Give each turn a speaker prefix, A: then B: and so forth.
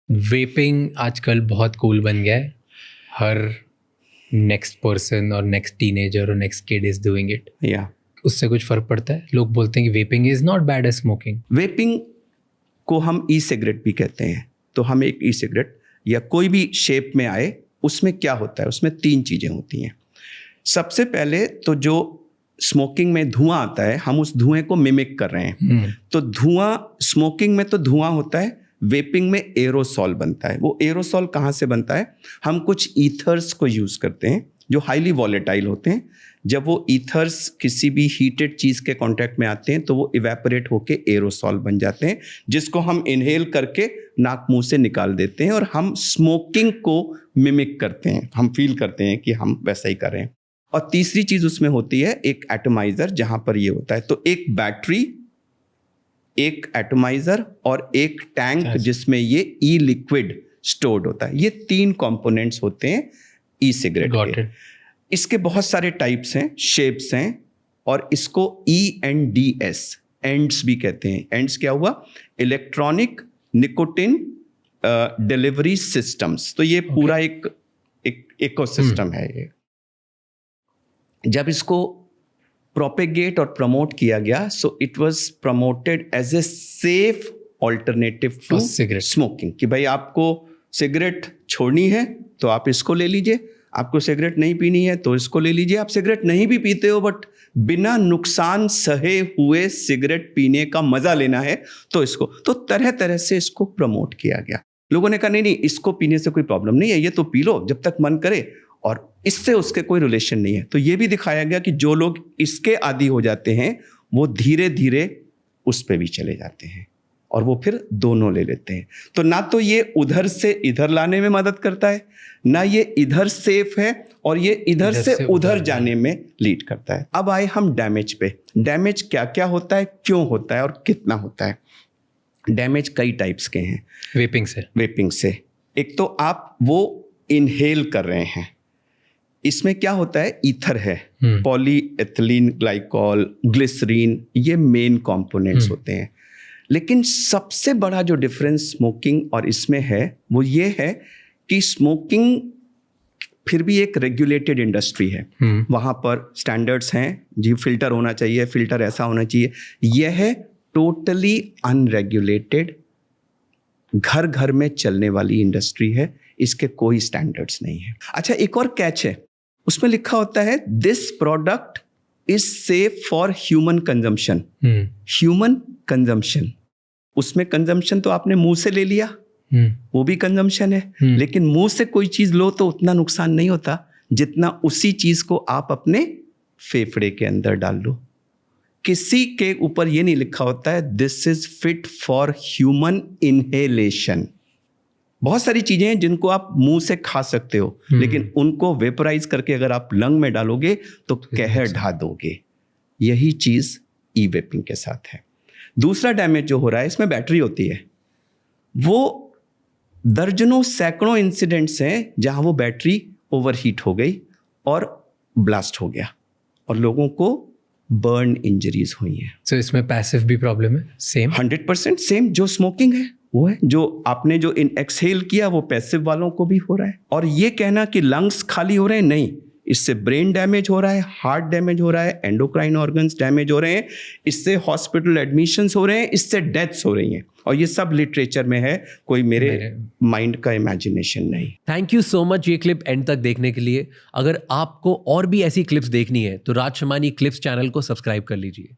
A: Vaping आजकल बहुत cool बन गया है. हर नेक्स्ट पर्सन और नेक्स्ट टीनेजर और next kid is doing it.
B: या
A: उससे कुछ फर्क पड़ता है? लोग बोलते हैं कि vaping is not bad as smoking.
B: Vaping को हम ई सिगरेट भी कहते हैं. तो हम एक ई सिगरेट या कोई भी शेप में आए, उसमें क्या होता है, उसमें 3 चीज़ें होती हैं. सबसे पहले तो जो स्मोकिंग में धुआं आता है, हम उस धुएं को मिमिक कर रहे हैं. तो धुआं, स्मोकिंग में तो धुआं होता है, वेपिंग में एरोसॉल बनता है. वो एरोसॉल कहाँ से बनता है? हम कुछ ईथर्स को यूज़ करते हैं जो हाईली वॉलेटाइल होते हैं. जब वो ईथर्स किसी भी हीटेड चीज़ के कांटेक्ट में आते हैं तो वो इवेपोरेट होके एरोसॉल बन जाते हैं, जिसको हम इनहेल करके नाक मुंह से निकाल देते हैं और हम स्मोकिंग को मिमिक करते हैं. हम फील करते हैं कि हम वैसा ही कर रहे हैं. और तीसरी चीज़ उसमें होती है एक एटमाइज़र, जहाँ पर ये होता है. तो एक बैटरी, एक एटमाइज़र और एक टैंक जिसमें ये ई लिक्विड स्टोर्ड होता है. ये 3 कंपोनेंट्स होते हैं ई सिगरेट के. इसके बहुत सारे टाइप्स हैं, शेप्स हैं, और इसको ENDS एंड्स भी कहते हैं. एंड्स क्या हुआ? Electronic nicotine delivery systems. तो ये पूरा एक इकोसिस्टम है. ये जब इसको प्रोपेगेट और प्रमोट किया गया, so it was promoted as a safe alternative to smoking. कि भाई आपको सिगरेट छोड़नी है तो आप इसको ले लीजिए, आपको सिगरेट नहीं पीनी है तो इसको ले लीजिए. आप सिगरेट नहीं भी पीते हो बट बिना नुकसान सहे हुए सिगरेट पीने का मजा लेना है तो इसको. तो तरह तरह से इसको प्रमोट किया गया. लोगों ने कहा नहीं नहीं, इसको पीने से कोई प्रॉब्लम नहीं है, ये तो पी लो जब तक मन करे, और इससे उसके कोई रिलेशन नहीं है. तो ये भी दिखाया गया कि जो लोग इसके आदी हो जाते हैं वो धीरे धीरे उस पे भी चले जाते हैं और वो फिर दोनों ले लेते हैं. तो ना तो ये उधर से इधर लाने में मदद करता है, ना ये इधर सेफ है, और ये इधर से उधर जाने में लीड करता है. अब आए हम डैमेज पे. डैमेज क्या क्या होता है, क्यों होता है और कितना होता है. डैमेज कई टाइप्स के हैं. वेपिंग से एक तो आप वो इनहेल कर रहे हैं, इसमें क्या होता है, ईथर है, पॉलीएथिलीन ग्लाइकॉल, ग्लिसरीन, ये मेन कंपोनेंट्स होते हैं. लेकिन सबसे बड़ा जो डिफरेंस स्मोकिंग और इसमें है वो ये है कि स्मोकिंग फिर भी एक रेगुलेटेड इंडस्ट्री है. वहाँ पर स्टैंडर्ड्स हैं जी, फिल्टर होना चाहिए, फिल्टर ऐसा होना चाहिए. यह है टोटली अनरेगुलेटेड, घर घर में चलने वाली इंडस्ट्री है. इसके कोई स्टैंडर्ड्स नहीं है. अच्छा, एक और कैच है, उसमें लिखा होता है this product is safe for human consumption. Human consumption, उसमें कंजम्पशन तो आपने मुंह से ले लिया, वो भी कंजम्पशन है. लेकिन मुंह से कोई चीज लो तो उतना नुकसान नहीं होता जितना उसी चीज को आप अपने फेफड़े के अंदर डाल लो. किसी के ऊपर ये नहीं लिखा होता है this is fit for human inhalation. बहुत सारी चीजें हैं जिनको आप मुंह से खा सकते हो, लेकिन उनको वेपराइज करके अगर आप लंग में डालोगे तो कहर ढा दोगे. यही चीज ई वेपिंग के साथ है. दूसरा डैमेज जो हो रहा है, इसमें बैटरी होती है. वो दर्जनों सैकड़ों इंसिडेंट्स हैं जहां वो बैटरी ओवरहीट हो गई और ब्लास्ट हो गया और लोगों को बर्न इंजरीज हुई हैं.
A: So, इसमें पैसिव भी प्रॉब्लम है. सेम
B: 100% सेम जो स्मोकिंग है वो है. जो आपने जो एक्सहेल किया वो पैसिव वालों को भी हो रहा है. और ये कहना कि लंग्स खाली हो रहे हैं, नहीं, इससे ब्रेन डैमेज हो रहा है, हार्ट डैमेज हो रहा है, एंडोक्राइन ऑर्गन्स डैमेज हो रहे हैं, इससे हॉस्पिटल एडमिशंस हो रहे हैं, इससे डेथ्स हो रही हैं. और ये सब लिटरेचर में है, कोई मेरे माइंड का इमेजिनेशन नहीं.
C: थैंक यू सो मच ये क्लिप एंड तक देखने के लिए. अगर आपको और भी ऐसी क्लिप्स देखनी है तो राज शमानी क्लिप्स चैनल को सब्सक्राइब कर लीजिए.